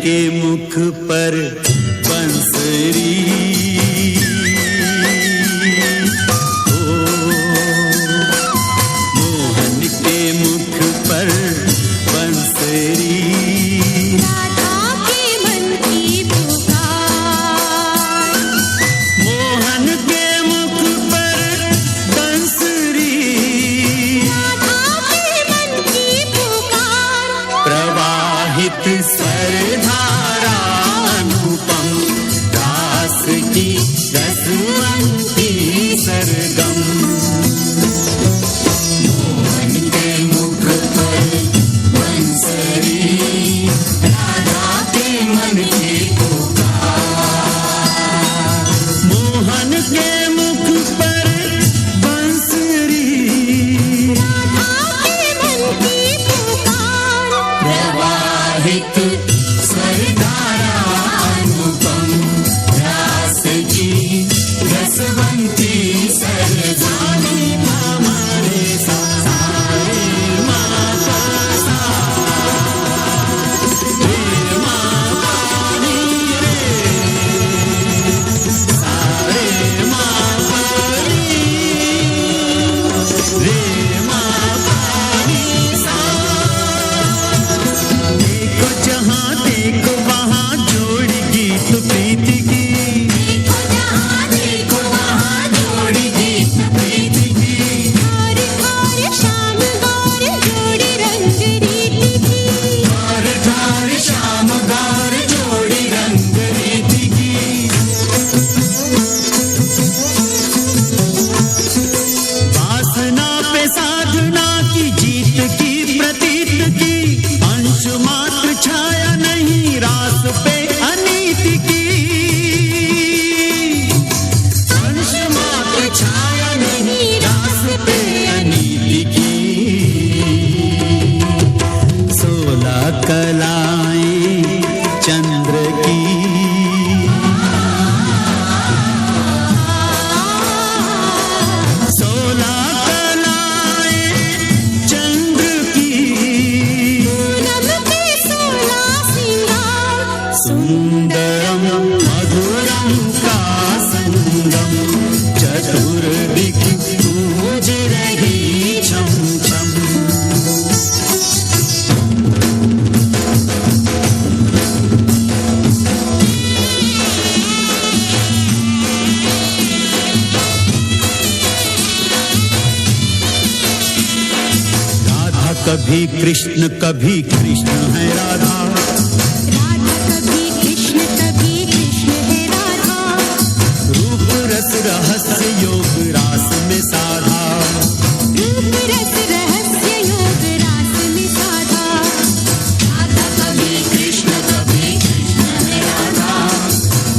के मुख पर बंसरी, ओ मोहन के मुख पर बंसरी, राधा के मन की पुकार, मोहन के मुख पर बंसरी, राधा के मन की पुकार, प्रवाहित स्वरधारा अनुपम, रास की रसवंती सरगम, मोहन के मुख पर बंसरी, राधा के मन की पुकार, मोहन के मुख पर बंसरी, राधा के मन की पुकार, प्रवाहित स्वरधारा अनुपम, रास की रसवंती सरजानी हमारे सारे माता सा, रे माता नी रे, सारे माता नी, रे माता नी सा, देखो जहाँ देखो वहाँ जोड़ी गीत प्रीति की, देखो जहाँ देखो वहाँ जोड़ी गीत प्रीति की, और शाम गौर जोड़ी रंग रीति की, और ठार श्याम गार जोड़ी रंग रीति की, वासना पे साधना की जीत की प्रतीत की, अंश मात्र छाया नहीं रास पे अनीति की, अंश मात्र छाया नहीं रास पे अनीति की, 16 कलाएं चंद्र की, 16 कलाएं चंद्र की, पूनम के 16 सिंगार, सुंदरम मधुरम का संगम, चतुर्दिक गूंज रही छम छम, राधा कभी कृष्ण है राधा, राधा कभी कृष्ण है राधा, रूप रस रहस्य योग रास में साधा, रूप रस रहस्य योग रास में साधा, राधा कभी कृष्ण है राधा,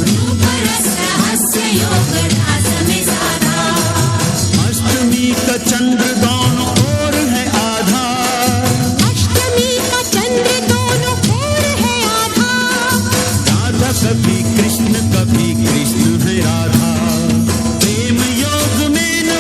रूप रस रहस्य योग रास में साधा, अष्टमी का चंद्र दोनों ओर है आधा, अष्टमी का चंद्र दोनों ओर है आधा, राधा कभी कृष्ण है राधा, प्रेम योग में न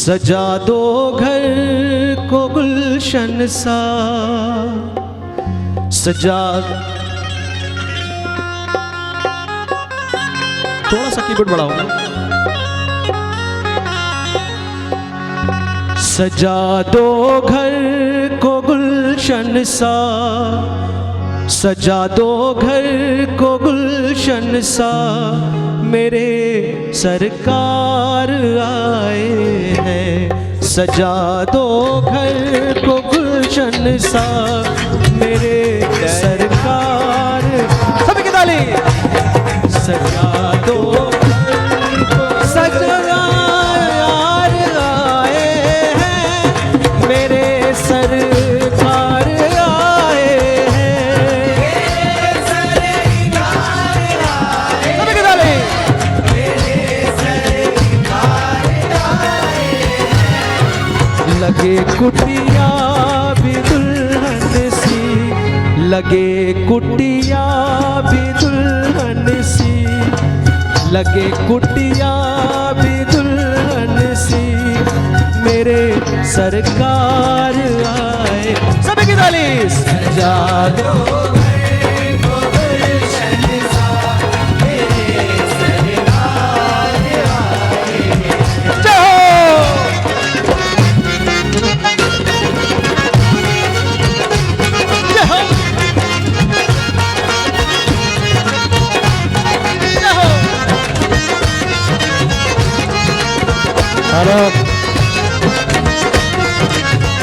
सजा दो घर को गुलशन सा, सजा। थोड़ा सा कीबोर्ड बढ़ाओ। सजा दो घर को गुलशन सा, सजा दो घर को गुलशन सा, मेरे सरकार आए हैं। सजा दो घर को गुलशन सा, मेरे सरकार। सभी की ताली। सजा दो सरकार आए हैं, मेरे सरकार आए हैं। सभी की ताली। लगे कुटिया भी दुल्हन सी, लगे कुटिया भी दुल्हन सी, लगे कुटिया भी दुल्हन सी, मेरे सरकार आए। सभी की ताली। सजा दो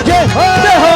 जय हो, जय हो।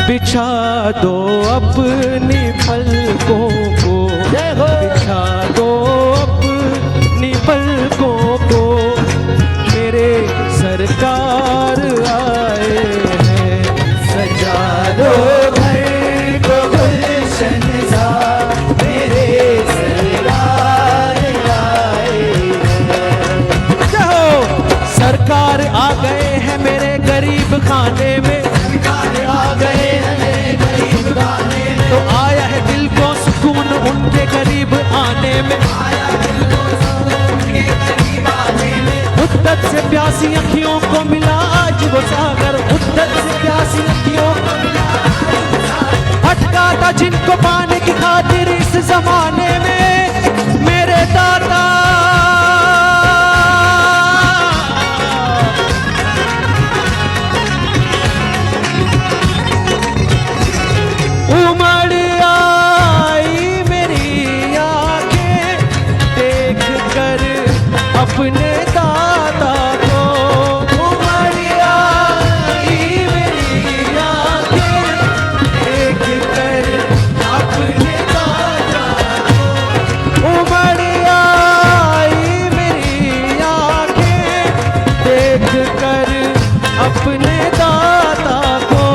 बिछा दो अपनी पलकों को, बिछा दो अपनी पलकों को, मेरे सरकार आए हैं। सजा दो घर को गुलशन सा, मेरे सरकार आए हैं। सरकार आ गए हैं मेरे गरीब खाने में, आ गए तो आया है दिल को सुकून उनके करीब आने में। मुद्दत से प्यासी अखियों को मिला आज वो सागर, मुद्दत से प्यासी अखियों को मिला। भटका था जिनको पाने की खातिर इस जमाने में, मेरे दादा उमड़ आई मेरी आंखें देख कर अपने दादा को। उमड़ आई मेरी आंखें देख कर अपने दादा को। उमड़ आई मेरी आंखें देख कर अपने दादा को।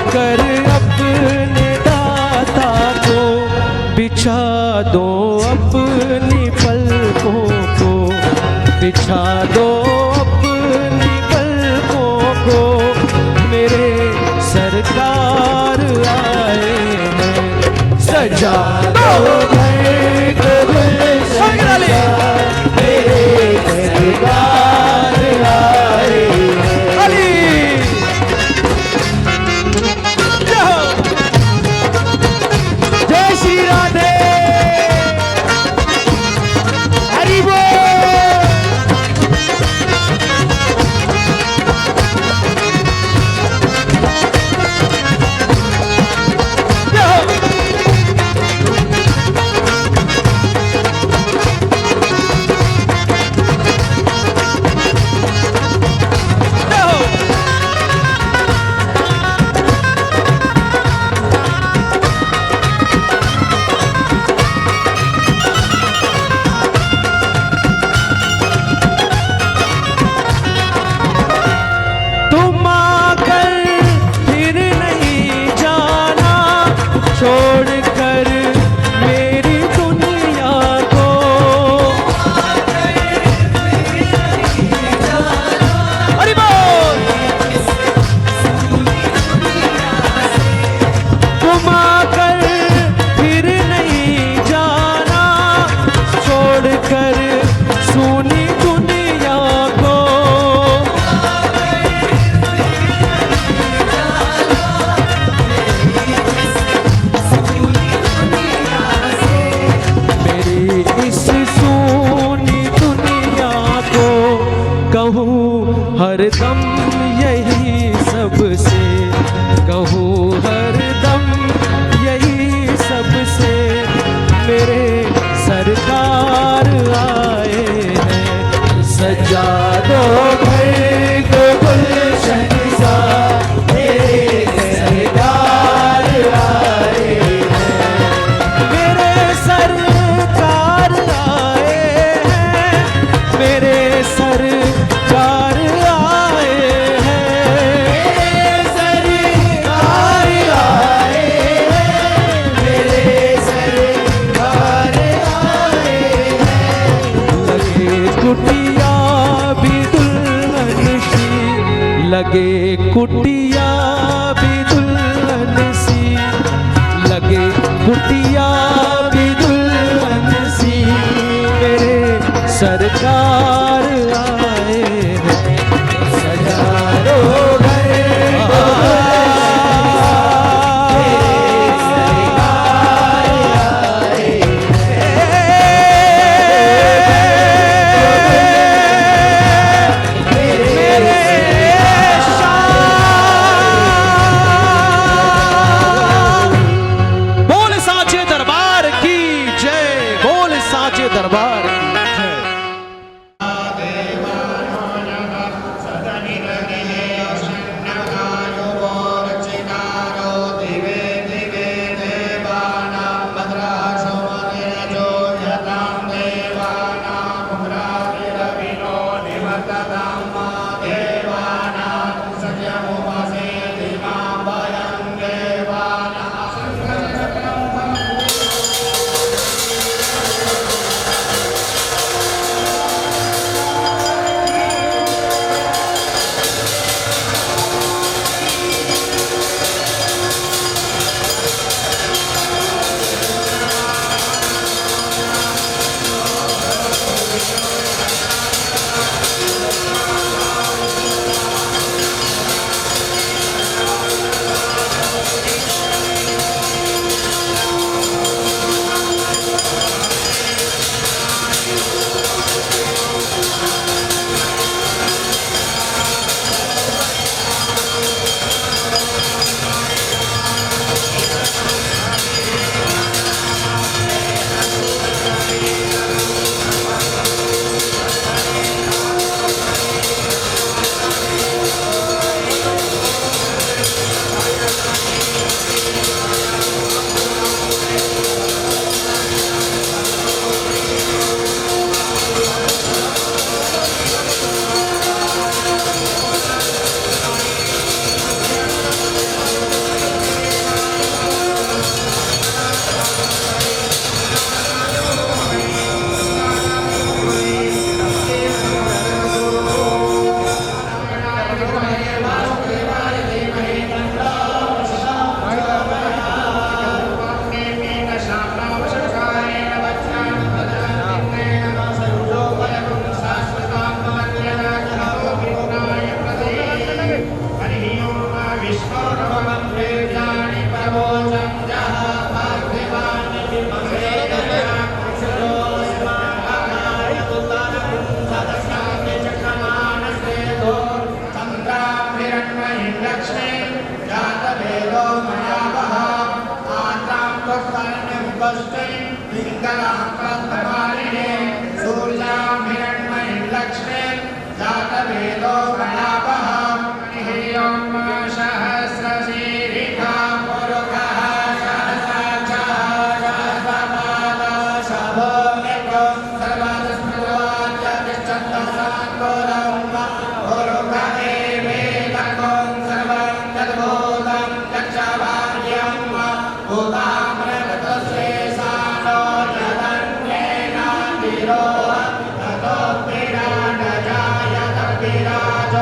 कर अपने दाता को बिछा दो अपनी पलकों को, बिछा दो अपनी पलकों को, मेरे सरकार आए हैं। सजा दो घर को गुलशन सा, मेरे दम यही सबसे कहूँ हर दम यही सबसे मेरे सरकार आए हैं। सजा दो घर को गुलशन सा मेरे सरकार आए हैं। मेरे सरकार आए हैं, मेरे सरकार आए हैं, मेरे सरकार आए हैं, मेरे सरकार आए हैं। लगे कुटिया भी दुल्हन सी, लगे कुटिया भी दुल्हन सी, लगे कुटिया भी दुल्हन सी मेरे सरकार आए हैं। सजारो घर बोल साचे दरबार की जय, बोल साचे दरबार की जय। विराज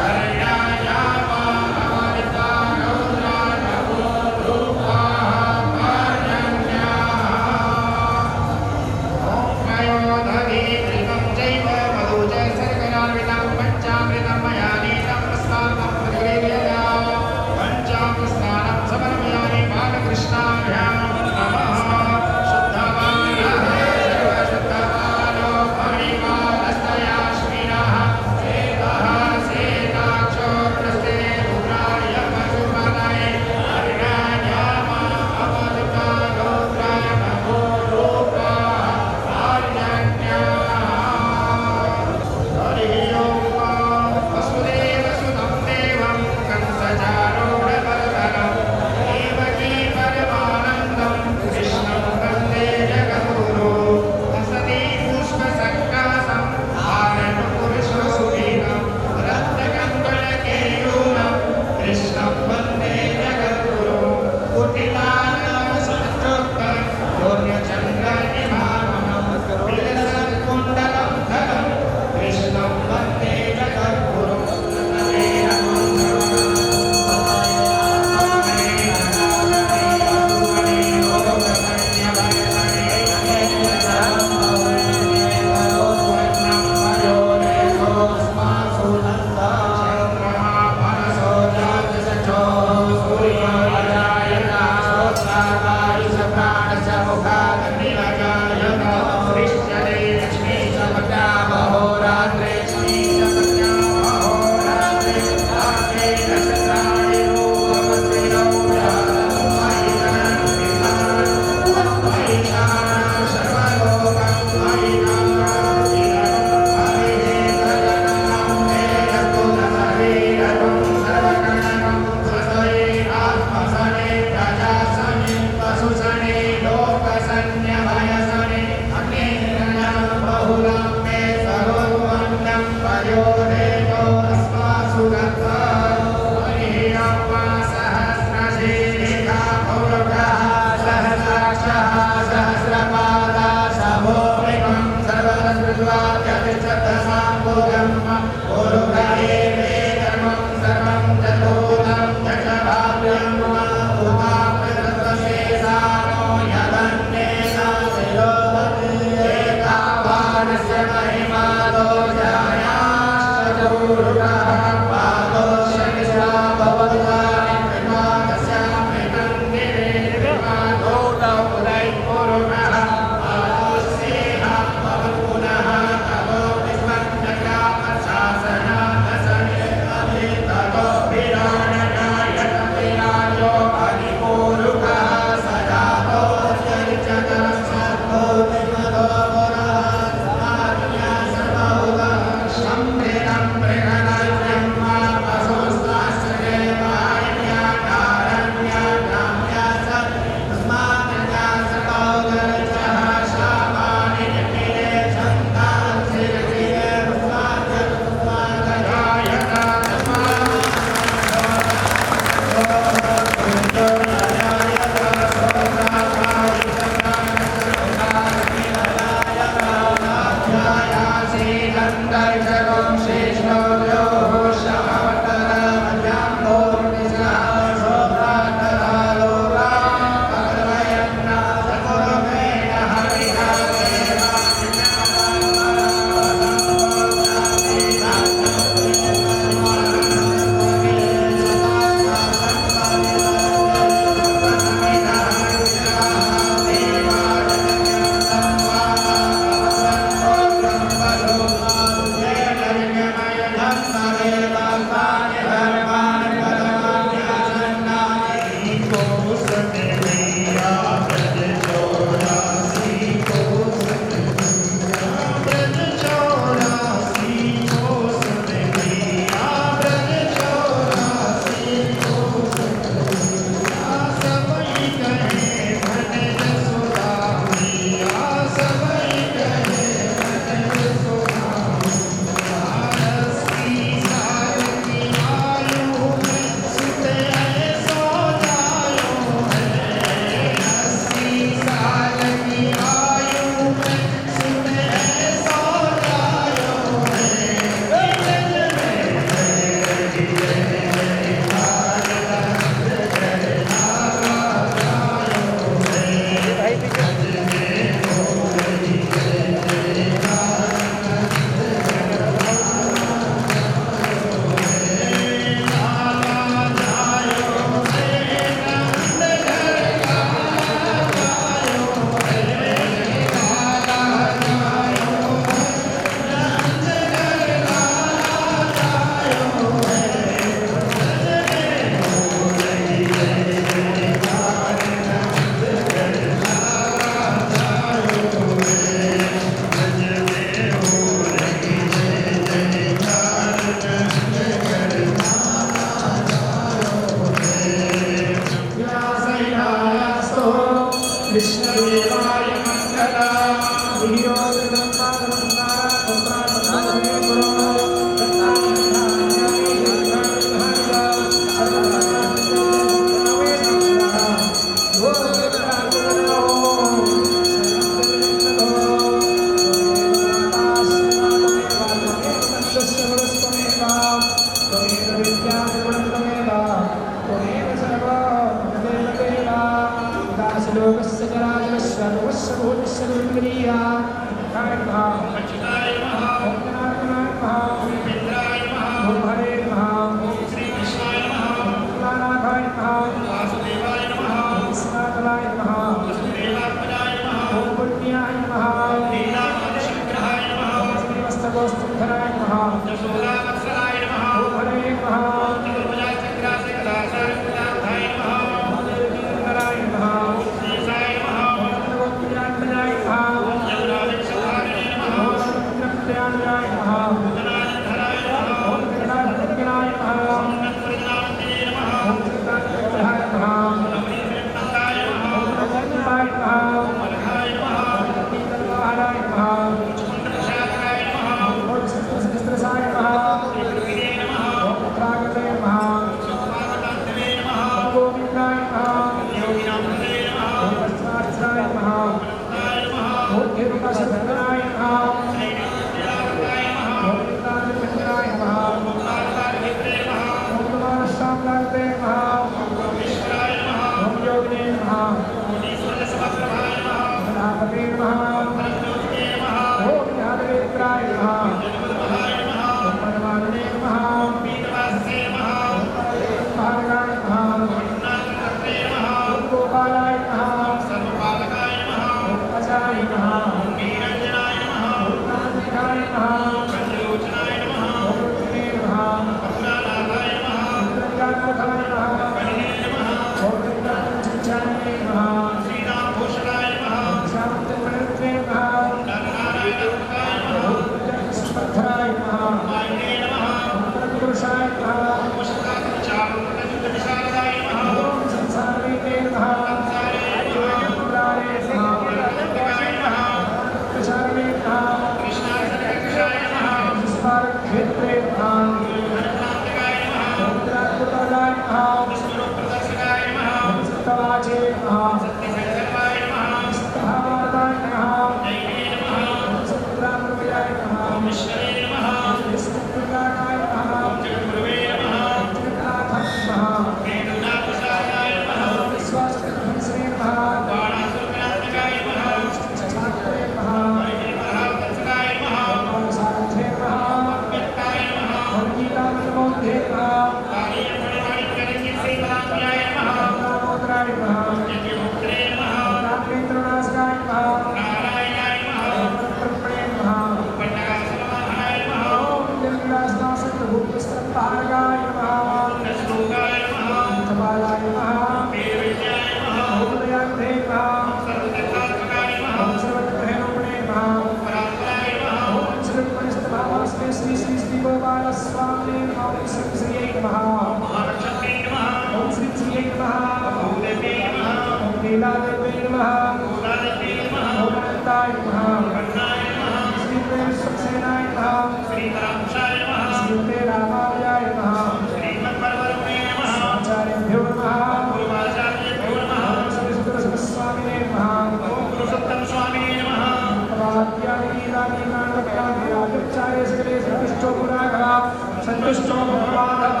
संतुष्टो भगवानः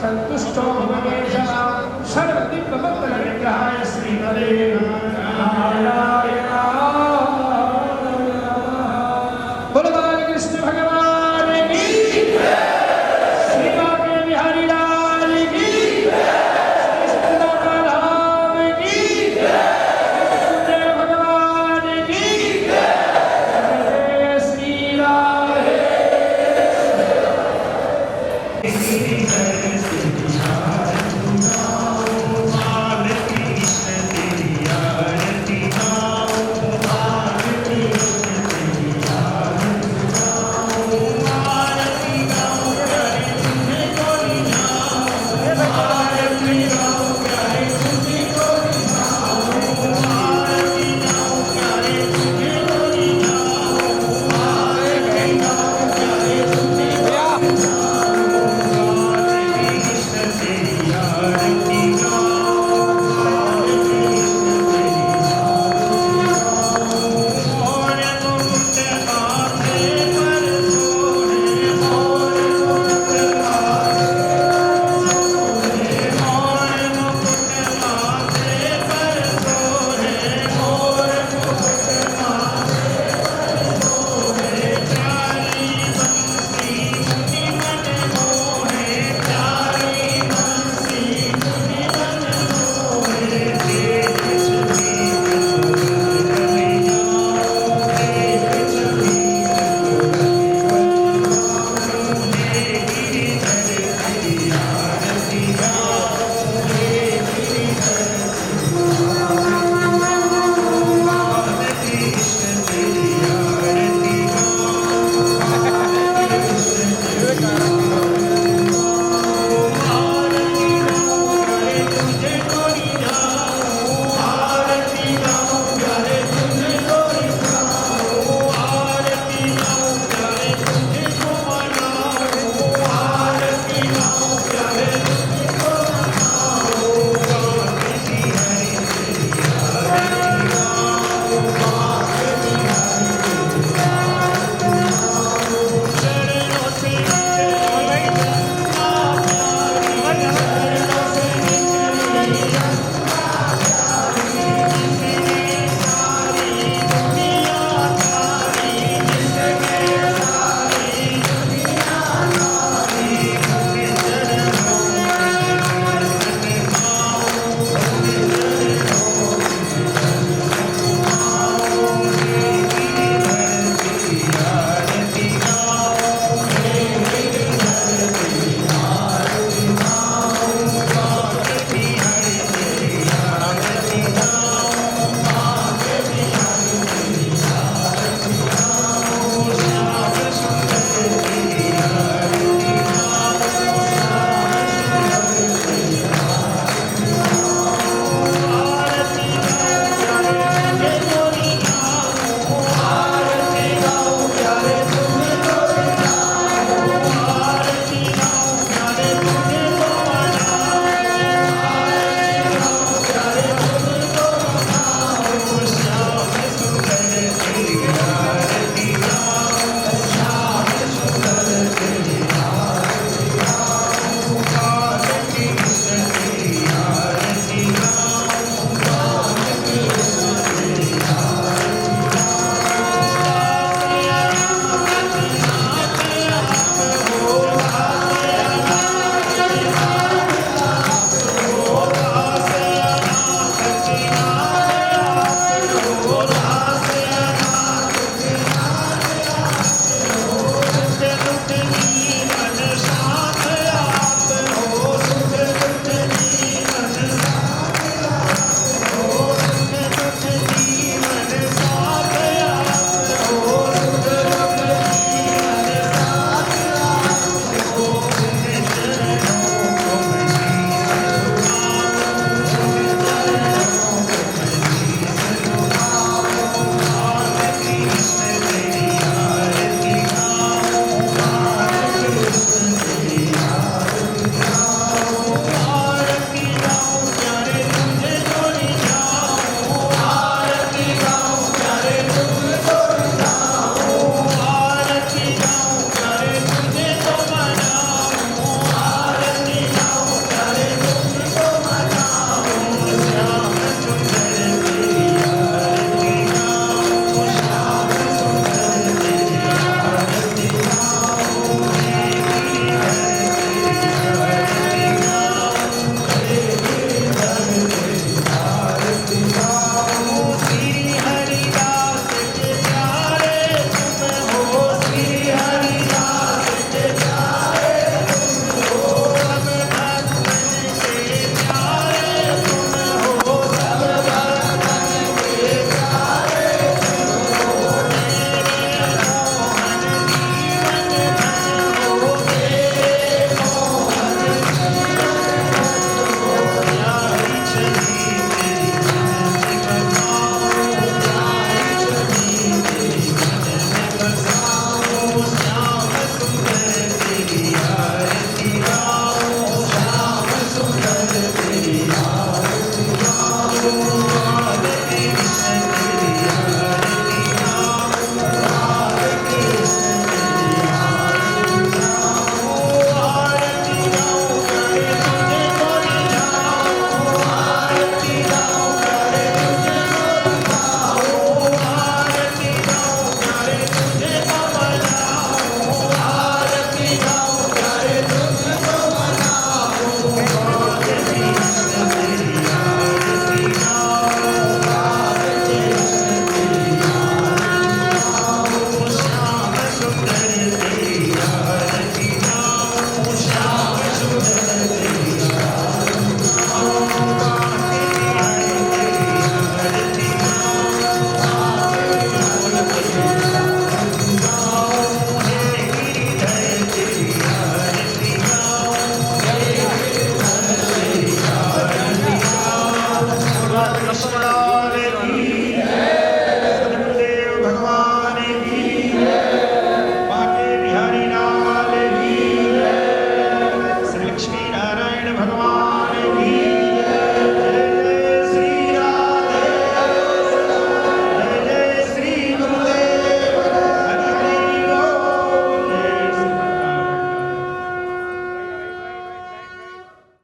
संतुष्टो भगवेशः सर्वदिव्यमङ्गलविग्रहाय श्रीमते नारायणाय बोलो कृष्ण भगवान की श्री बांके बिहारी लाल की श्री सत्यनारायण धाम की जय भगवान की जय श्री राधे